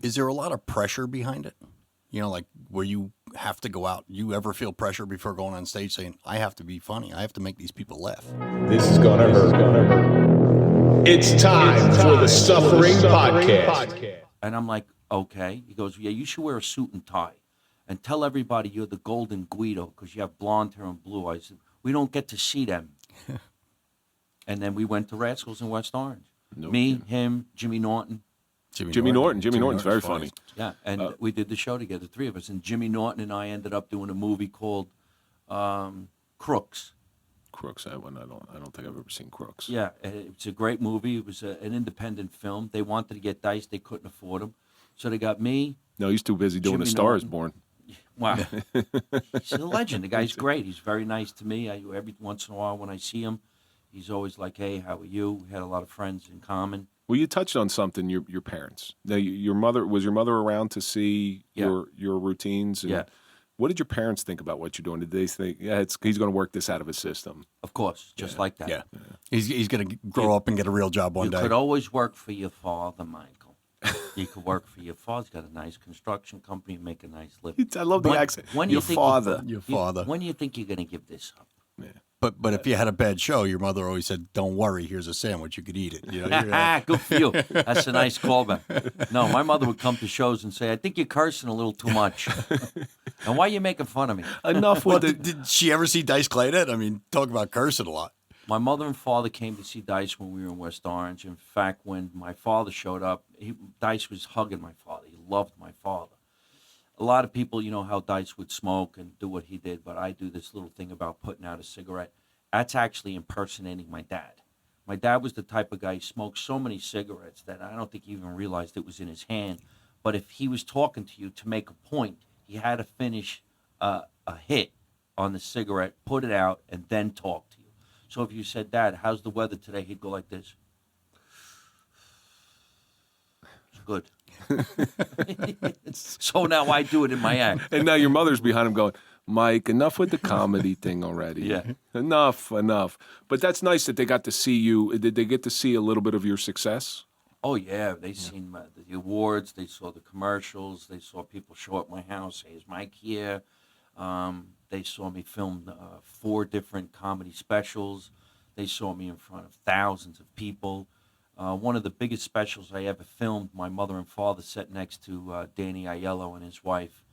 Is there a lot of pressure behind it? You know, like where you have to go out. You ever feel pressure before going on stage saying, I have to be funny. I have to make these people laugh. This is gonna hurt. It's time for the Suffering Podcast. And I'm like, okay. He goes, yeah, you should wear a suit and tie and tell everybody you're the golden Guido because you have blonde hair and blue eyes. We don't get to see them. And then we went to Rascals in West Orange. Him, Jimmy Norton. Jimmy Norton's very funny. Yeah, and we did the show together, three of us. And Jimmy Norton and I ended up doing a movie called Crooks. Crooks, that one I don't think I've ever seen Crooks. Yeah, it's a great movie. It was an independent film. They wanted to get Dice, they couldn't afford him, so they got me. No, he's too busy doing Jimmy A Star Is Norton. Born. Wow, he's a legend. The guy's great. He's very nice to me. Every once in a while when I see him, he's always like, "Hey, how are you?" We had a lot of friends in common. Well, you touched on something. Your parents. Now, your mother around to see your routines? And what did your parents think about what you're doing? Did they think, he's going to work this out of his system? Of course, just like that. Yeah. He's going to grow up and get a real job one day. You could always work for your father, Michael. You could work for your father. He's got a nice construction company and make a nice living. I love the accent. Your father. Your father. When do you think you're going to give this up? Yeah. But if you had a bad show, your mother always said, "Don't worry, here's a sandwich. You could eat it." You know, Good for you. That's a nice callback. No, my mother would come to shows and say, "I think you're cursing a little too much." And why are you making fun of me? Enough with it. Did she ever see Dice Claydon? I mean, talk about cursing a lot. My mother and father came to see Dice when we were in West Orange. In fact, when my father showed up, Dice was hugging my father. He loved my father. A lot of people, you know how Dice would smoke and do what he did, but I do this little thing about putting out a cigarette. That's actually impersonating my dad. My dad was the type of guy who smoked so many cigarettes that I don't think he even realized it was in his hand. But if he was talking to you to make a point, he had to finish a hit on the cigarette, put it out, and then talk to you. So if you said, "Dad, how's the weather today?" he'd go like this. It's good. So now I do it in my act. And now your mother's behind him going, "Mike, enough with the comedy thing already. Yeah. Enough. But that's nice that they got to see you. Did they get to see a little bit of your success? Oh, yeah. They seen the awards. They saw the commercials. They saw people show up at my house. Hey, is Mike here? They saw me film 4 different comedy specials. They saw me in front of thousands of people. One of the biggest specials I ever filmed, my mother and father sat next to Danny Aiello and his wife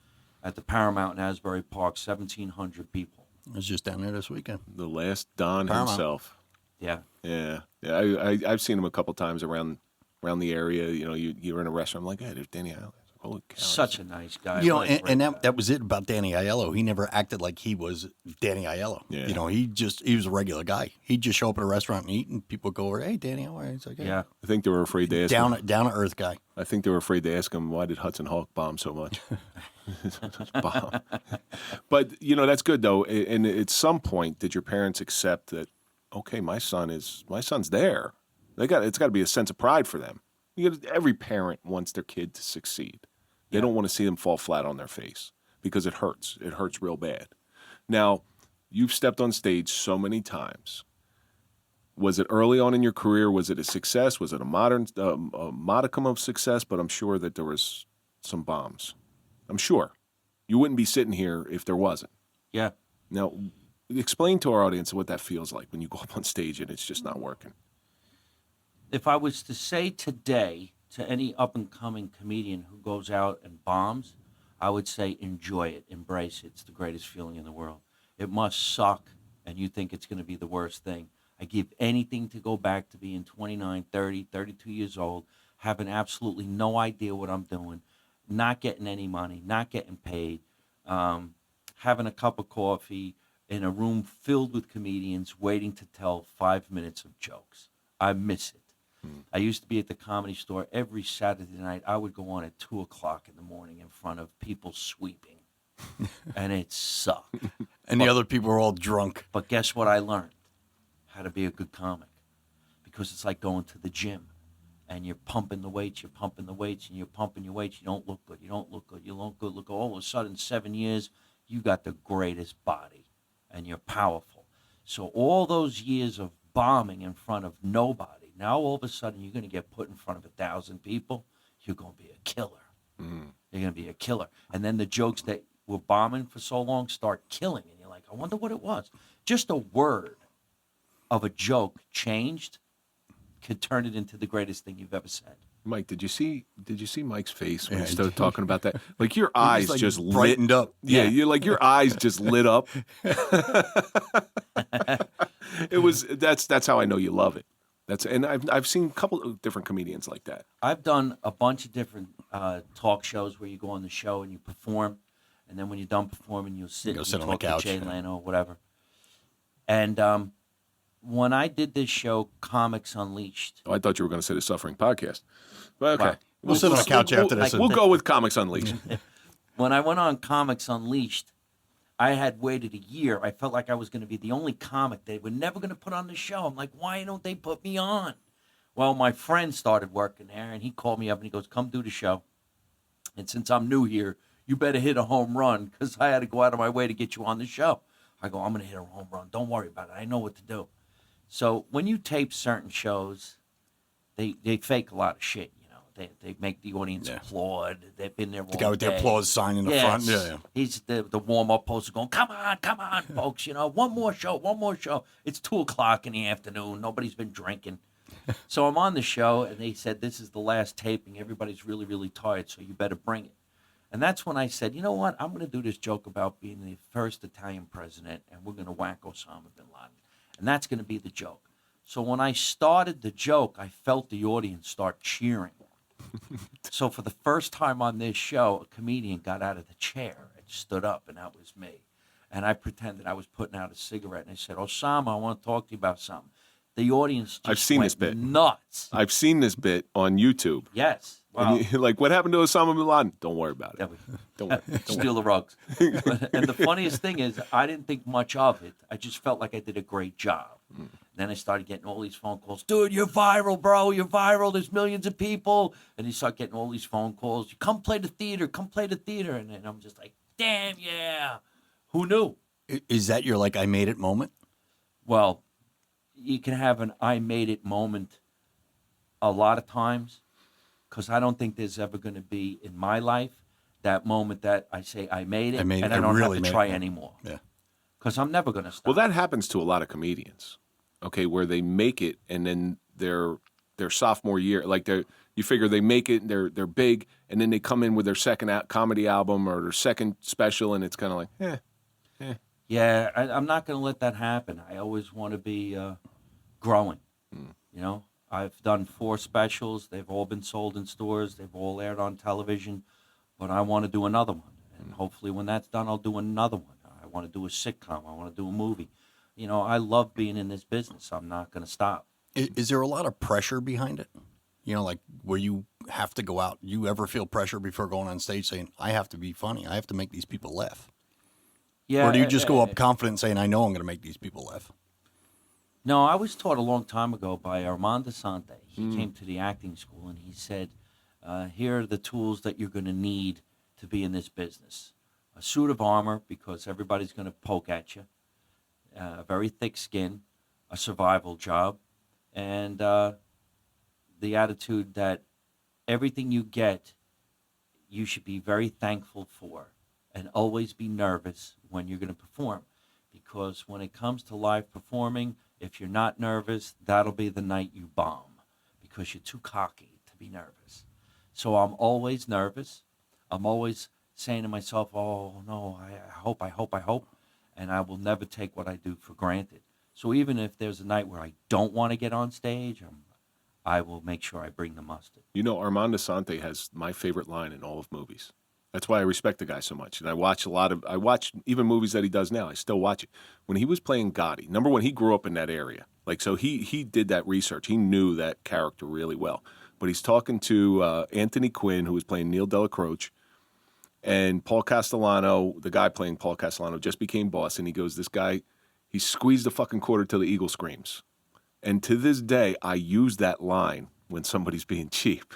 at the Paramount in Asbury Park, 1,700 people. I was just down there this weekend. The last Don Paramount. himself. Yeah. Yeah. I've seen him a couple times around the area. You know, you're in a restaurant. I'm like, "Hey, there's Danny Aiello." Holy cow. Such a nice guy. You know, What a great and guy. that was it about Danny Aiello. He never acted like he was Danny Aiello. Yeah. You know, he was a regular guy. He'd just show up at a restaurant and eat, and people would go over, "Hey, Danny, how are you?" It's like, "Hey." Yeah. I think they were afraid to ask him. Down to earth guy. I think they were afraid to ask him, why did Hudson Hawk bomb so much? Bomb. But, you know, that's good, though. And at some point, did your parents accept that, okay, my son's there? It's got to be a sense of pride for them. Every parent wants their kid to succeed. They don't want to see them fall flat on their face because it hurts. It hurts real bad. Now, you've stepped on stage so many times. Was it early on in your career? Was it a success? Was it a modicum of success? But I'm sure that there was some bombs. I'm sure. You wouldn't be sitting here if there wasn't. Yeah. Now, explain to our audience what that feels like when you go up on stage and it's just not working. If I was to say today to any up-and-coming comedian who goes out and bombs, I would say enjoy it, embrace it. It's the greatest feeling in the world. It must suck, and you think it's going to be the worst thing. I give anything to go back to being 29, 30, 32 years old, having absolutely no idea what I'm doing, not getting any money, not getting paid, having a cup of coffee in a room filled with comedians waiting to tell 5 minutes of jokes. I miss it. I used to be at the Comedy Store every Saturday night. I would go on at 2 o'clock in the morning in front of people sweeping, and it sucked. And the other people were all drunk. But guess what I learned? How to be a good comic. Because it's like going to the gym, and you're pumping the weights, and you're pumping your weights. You don't look good. You don't look good. Look, all of a sudden, 7 years, you got the greatest body, and you're powerful. So all those years of bombing in front of nobody, now all of a sudden you're going to get put in front of 1,000 people. You're going to be a killer. You're going to be a killer. And then the jokes that were bombing for so long start killing. And you're like, I wonder what it was. Just a word of a joke changed could turn it into the greatest thing you've ever said. Mike, did you see Mike's face when Yeah, he started talking about that? Like your He was, eyes like, just brightened up. Yeah, Yeah. you're like your eyes just lit up. That's how I know you love it. And I've seen a couple of different comedians like that. I've done a bunch of different talk shows where you go on the show and you perform, and then when you're done performing, you'll sit Go and sit on the talk couch, to Jay yeah. Leno or whatever. And when I did this show, Comics Unleashed, Oh, I thought you were going to say the Suffering Podcast. But okay. Wow. We'll sit on the couch after this. We'll go with Comics Unleashed. when I went on Comics Unleashed, I had waited a year. I felt like I was going to be the only comic they were never going to put on the show. I'm like, why don't they put me on? Well, my friend started working there, and he called me up, and he goes, come do the show. And since I'm new here, you better hit a home run, because I had to go out of my way to get you on the show. I go, I'm going to hit a home run. Don't worry about it. I know what to do. So when you tape certain shows, they fake a lot of shit. They make the audience applaud. They've been there all The guy with the day. applause sign in the front. Yeah. He's the warm-up poster going, come on, folks, one more show. It's 2:00 in the afternoon. Nobody's been drinking. So I'm on the show, and they said, this is the last taping. Everybody's really, really tired, so you better bring it. And that's when I said, you know what? I'm going to do this joke about being the first Italian president, and we're going to whack Osama bin Laden. And that's going to be the joke. So when I started the joke, I felt the audience start cheering. So for the first time on this show, a comedian got out of the chair and stood up, and that was me. And I pretended I was putting out a cigarette, and I said, Osama, I want to talk to you about something. The audience just I've seen went this bit. nuts. I've seen this bit on YouTube. Yes. Wow. And you're like, what happened to Osama bin Laden? Don't worry about it. Yeah, we- Don't worry. steal the rugs. And the funniest thing is, I didn't think much of it. I just felt like I did a great job. Then I started getting all these phone calls. Dude, you're viral, bro. You're viral. There's millions of people. And you start getting all these phone calls. Come play the theater. Come play the theater. And then I'm just like, damn, yeah. Who knew? Is that your, like, I made it moment? Well, you can have an I made it moment a lot of times, because I don't think there's ever going to be in my life that moment that I say I made it, and I don't really have made to try it. anymore. Yeah. Because I'm never going to stop. Well, that happens to a lot of comedians, okay, where they make it and then their sophomore year, like you figure they make it, they're big, and then they come in with their second comedy album or their second special, and it's kind of like, Yeah, I'm not going to let that happen. I always want to be growing. I've done 4 specials. They've all been sold in stores. They've all aired on television. But I want to do another one. And hopefully when that's done, I'll do another one. I want to do a sitcom. I want to do a movie. I love being in this business. I'm not going to stop. Is there a lot of pressure behind it? Like where you have to go out. You ever feel pressure before going on stage saying, I have to be funny. I have to make these people laugh? Yeah. Or do you just go up confident saying, I know I'm going to make these people laugh? No, I was taught a long time ago by Armando Sante. He came to the acting school and he said, here are the tools that you're going to need to be in this business. A suit of armor, because everybody's going to poke at you, a very thick skin, a survival job, and the attitude that everything you get, you should be very thankful for, and always be nervous when you're going to perform. Because when it comes to live performing, if you're not nervous, that'll be the night you bomb, because you're too cocky to be nervous. So I'm always nervous. I'm always saying to myself, oh, no, I hope, and I will never take what I do for granted. So even if there's a night where I don't want to get on stage, I will make sure I bring the mustard. Armando Sante has my favorite line in all of movies. That's why I respect the guy so much. And I watch even movies that he does now. I still watch it. When he was playing Gotti, number one, he grew up in that area. So he did that research. He knew that character really well. But he's talking to Anthony Quinn, who was playing Neil Delacroce, and Paul Castellano, the guy playing Paul Castellano, just became boss. And he goes, this guy, he squeezed the fucking quarter till the eagle screams. And to this day, I use that line when somebody's being cheap.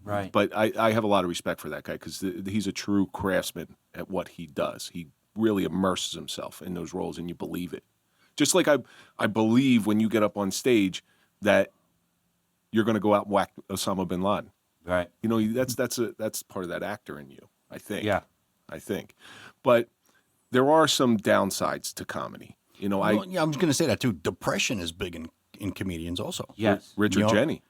Right. But I have a lot of respect for that guy because he's a true craftsman at what he does. He really immerses himself in those roles, and you believe it. Just like I believe when you get up on stage that you're going to go out and whack Osama bin Laden. Right. That's part of that actor in you. I think. Yeah. I think. But there are some downsides to comedy. Well, yeah, I'm just going to say that too. Depression is big in comedians also. Yes. Richard You know- Jenney.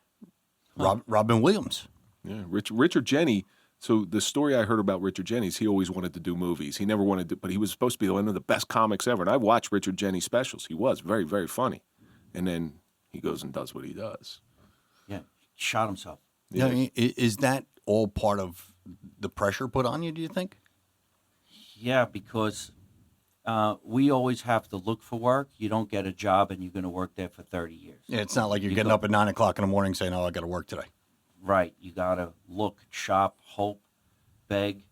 Robin Williams. Yeah, Richard Jenney. So the story I heard about Richard Jenney is he always wanted to do movies. He never wanted to, but he was supposed to be one of the best comics ever. And I watched Richard Jenney specials. He was very, very funny. And then he goes and does what he does. Yeah. Shot himself. Yeah. Is that all part of the pressure put on you, do you think? Yeah, because we always have to look for work. You don't get a job and you're going to work there for 30 years. Yeah, it's not like you're getting up at 9 o'clock in the morning saying, "Oh, I got to work today." Right. You got to look, shop, hope, beg.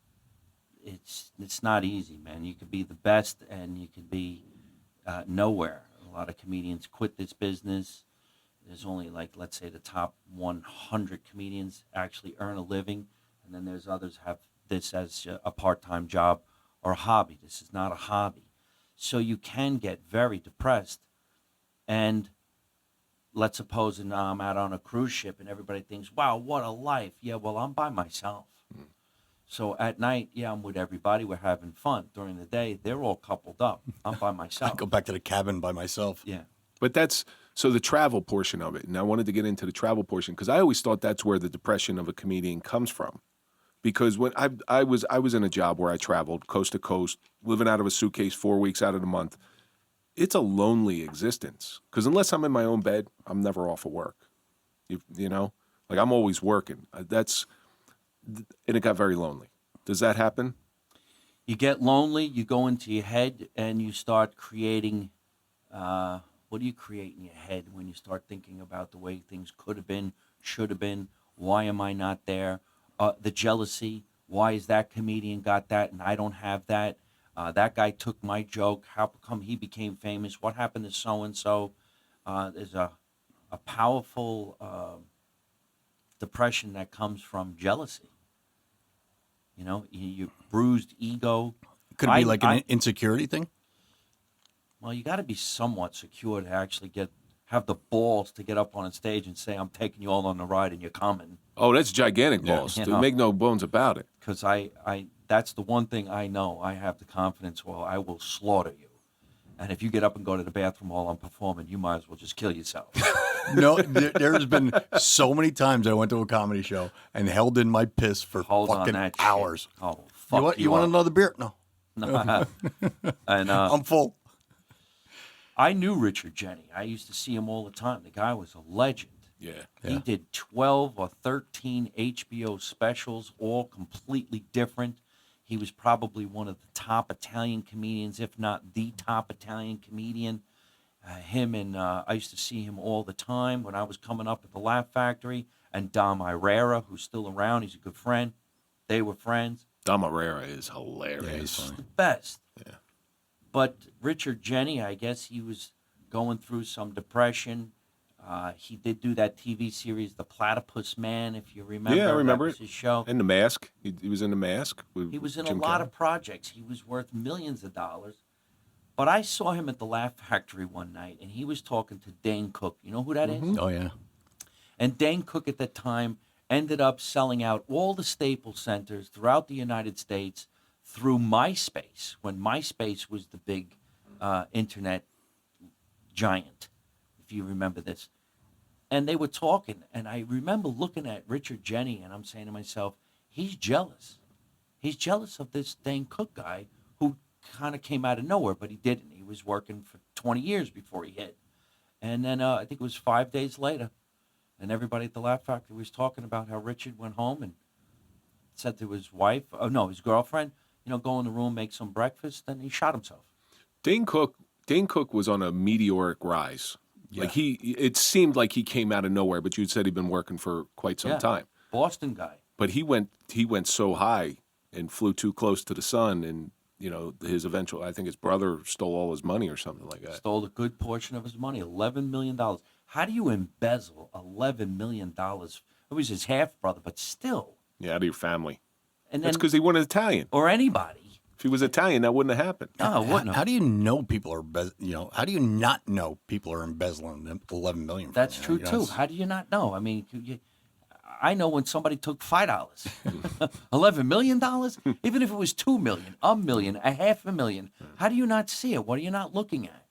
It's not easy, man. You could be the best and you could be nowhere. A lot of comedians quit this business. There's only let's say the top 100 comedians actually earn a living. And then there's others have this as a part-time job or a hobby. This is not a hobby. So you can get very depressed. And let's suppose I'm out on a cruise ship and everybody thinks, wow, what a life. Yeah, well, I'm by myself. So at night, yeah, I'm with everybody. We're having fun. During the day, they're all coupled up. I'm by I myself. go back to the cabin by myself. Yeah. But that's so the travel portion of it. And I wanted to get into the travel portion because I always thought that's where the depression of a comedian comes from. Because when I was in a job where I traveled coast to coast, living out of a suitcase 4 weeks out of the month, it's a lonely existence. Because unless I'm in my own bed, I'm never off of work. You know, like I'm always working. And it got very lonely. Does that happen? You get lonely, you go into your head, and you start creating. What do you create in your head when you start thinking about the way things could have been, should have been? Why am I not there? The jealousy. Why is that comedian got that and I don't have that? That guy took my joke. How come he became famous? What happened to so and so? There's a powerful depression that comes from jealousy. You know, your bruised ego. Could it be like an insecurity thing? Well, you got to be somewhat secure to actually have the balls to get up on a stage and say, "I'm taking you all on the ride, and you're coming." Oh, that's gigantic balls. You know. Make no bones about it. Because that's the one thing I know. I have the confidence. Well, I will slaughter you. And if you get up and go to the bathroom while I'm performing, you might as well just kill yourself. No, there's been so many times I went to a comedy show and held in my piss for Hold on fucking that hours. Shit. Oh, fuck You want up. another beer? No. And I'm full. I knew Richard Jenney. I used to see him all the time. The guy was a legend. Yeah. He did 12 or 13 HBO specials, all completely different. He was probably one of the top Italian comedians, if not the top Italian comedian. I used to see him all the time when I was coming up at the Laugh Factory. And Dom Irrera, who's still around, he's a good friend. They were friends. Dom Herrera is hilarious. funny. The best. Yeah. But Richard Jenney, I guess he was going through some depression. He did do that TV series, The Platypus Man, if you remember. Yeah, I remember that was it. his show. And The Mask. He was in The Mask. With He was in Jim a lot Carrey. of projects. He was worth millions of dollars. But I saw him at the Laugh Factory one night, and he was talking to Dane Cook. You know who that is? Oh, yeah. And Dane Cook at that time ended up selling out all the Staples centers throughout the United States through MySpace, when MySpace was the big internet giant, if you remember this. And they were talking, and I remember looking at Richard Jenney, and I'm saying to myself, he's jealous. He's jealous of this Dane Cook guy who kind of came out of nowhere, but he didn't. He was working for 20 years before he hit. And then I think it was 5 days later, and everybody at the Laugh Factory was talking about how Richard went home and said to his wife, his girlfriend, go in the room, make some breakfast, and he shot himself. Dane Cook was on a meteoric rise. Yeah. Like it seemed like he came out of nowhere, but you said he'd been working for quite some time. Boston guy. But he went so high and flew too close to the sun, and his eventual. I think his brother stole all his money or something like that. Stole a good portion of his money, $11 million. How do you embezzle $11 million? It was his half brother, but still. Yeah, out of your family. And That's then, because he wasn't Italian. or anybody. If he was Italian, that wouldn't have happened. No, it wouldn't have. How do you know people are, how do you not know people are embezzling $11 million? That's from true you? too. How do you not know? I mean, I know when somebody took $5, $11 million, even if it was $2 million, $1 million, $500,000. How do you not see it? What are you not looking at?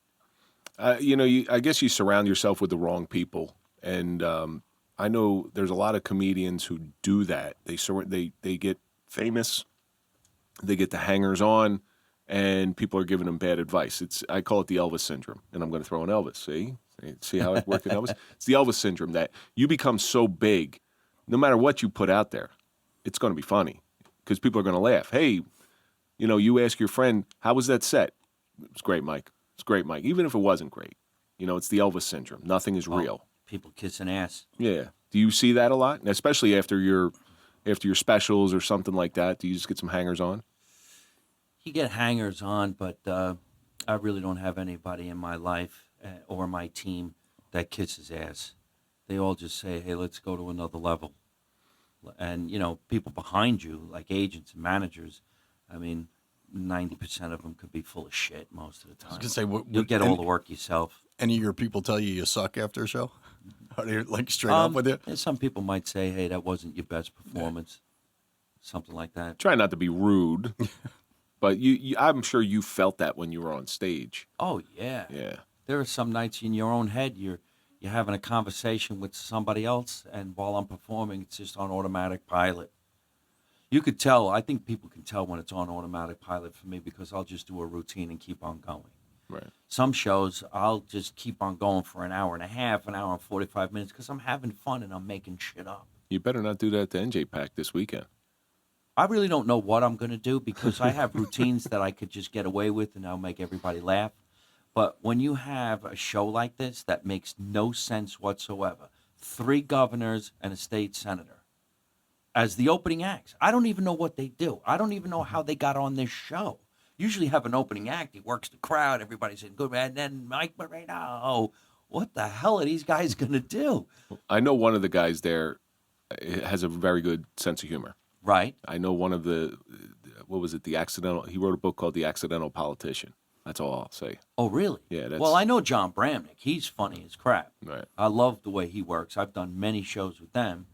I guess you surround yourself with the wrong people, and I know there's a lot of comedians who do that. They get famous, they get the hangers on, and people are giving them bad advice. I call it the Elvis syndrome, and I'm going to throw in Elvis. See how it worked in Elvis? It's the Elvis syndrome that you become so big, no matter what you put out there, it's going to be funny because people are going to laugh. Hey, you ask your friend, how was that set? It's great, Mike. It's great, Mike. Even if it wasn't great, it's the Elvis syndrome. Nothing is real. People kissing ass. Yeah. Do you see that a lot? And especially after your specials or something like that, do you just get some hangers on? You get hangers on, but I really don't have anybody in my life or my team that kisses ass. They all just say, hey, let's go to another level. And, people behind you, like agents and managers, 90% of them could be full of shit most of the time. I was gonna say, You'll get all the work yourself. Any of your people tell you suck after a show? Are they straight up with you? Some people might say, hey, that wasn't your best performance. Something like that. Try not to be rude, but I'm sure you felt that when you were on stage. Oh, yeah. Yeah. There are some nights in your own head you're having a conversation with somebody else, and while I'm performing, it's just on automatic pilot. You could tell. I think people can tell when it's on automatic pilot for me because I'll just do a routine and keep on going. Right. Some shows, I'll just keep on going for an hour and a half, an hour and 45 minutes because I'm having fun and I'm making shit up. You better not do that to NJ Pack this weekend. I really don't know what I'm going to do because I have routines that I could just get away with and I'll make everybody laugh. But when you have a show like this that makes no sense whatsoever, 3 governors and a state senator as the opening acts, I don't even know what they do. I don't even know how they got on this show. Usually have an opening act, he works the crowd, everybody's saying, good man, and then Mike Marino. What the hell are these guys going to do? I know one of the guys there has a very good sense of humor. Right. I know one of he wrote a book called The Accidental Politician. That's all I'll say. Oh, really? Yeah. Well, I know John Bramnick. He's funny as crap. Right. I love the way he works. I've done many shows with them.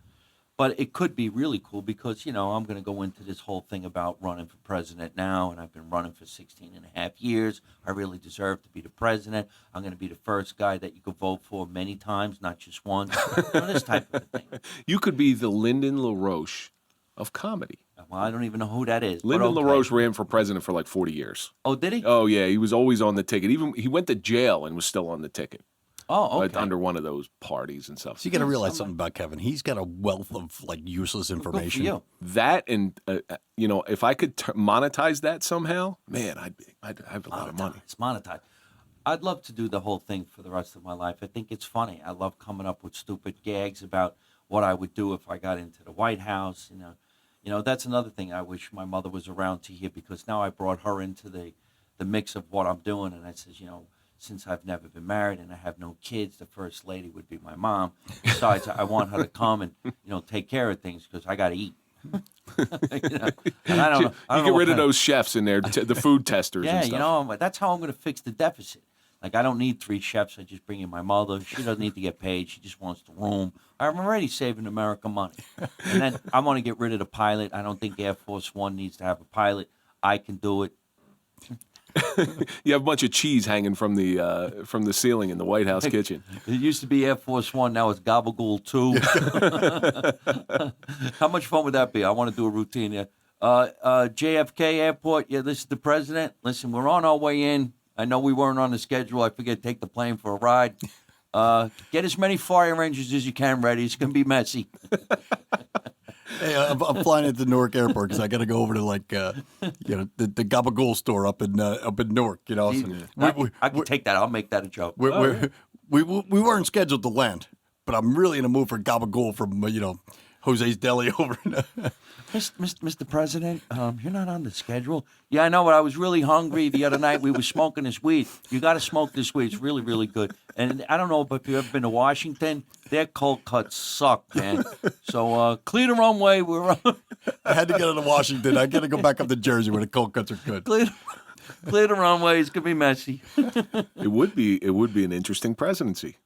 But it could be really cool because, I'm going to go into this whole thing about running for president now, and I've been running for 16 and a half years. I really deserve to be the president. I'm going to be the first guy that you could vote for many times, not just once. This type of thing. You could be the Lyndon LaRoche of comedy. Well, I don't even know who that is. Lyndon LaRoche ran for president for like 40 years. Oh, did he? Oh, yeah. He was always on the ticket. Even he went to jail and was still on the ticket. Oh, okay. Under one of those parties and stuff. So you got to realize something about Kevin. He's got a wealth of useless information. Good for you. That and if I could monetize that somehow, man, I'd have a lot of money. It's monetized. I'd love to do the whole thing for the rest of my life. I think it's funny. I love coming up with stupid gags about what I would do if I got into the White House. That's another thing I wish my mother was around to hear because now I brought her into the mix of what I'm doing, and I says, since I've never been married and I have no kids, the first lady would be my mom. Besides, I want her to come and, take care of things because I got to eat. And I don't know. You get rid of those chefs in there, the food testers and stuff. Yeah, that's how I'm going to fix the deficit. Like, I don't need 3 chefs. I just bring in my mother. She doesn't need to get paid. She just wants the room. I'm already saving America money. And then I want to get rid of the pilot. I don't think Air Force One needs to have a pilot. I can do it. You have a bunch of cheese hanging from the ceiling in the White House kitchen. It used to be Air Force One. Now it's Gabagool 2. How much fun would that be? I want to do a routine here. JFK Airport. Yeah, this is the president. Listen, we're on our way in. I know we weren't on the schedule. I figured take the plane for a ride. Get as many fire engines as you can ready. It's going to be messy. Hey, I'm flying at the Newark Airport because I got to go over to the Gabagool store up in Newark. I can take that. I'll make that a joke. We weren't scheduled to land, but I'm really in a mood for Gabagool from Jose's Deli over. Mr. President, you're not on the schedule. Yeah, I know, but I was really hungry the other night. We were smoking this weed. You got to smoke this weed. It's really, really good. And I don't know if you've ever been to Washington. Their cold cuts suck, man. So clear the runway. I had to get out of Washington. I got to go back up to Jersey where the cold cuts are good. Clear the runway. It's gonna be messy. It would be an interesting presidency.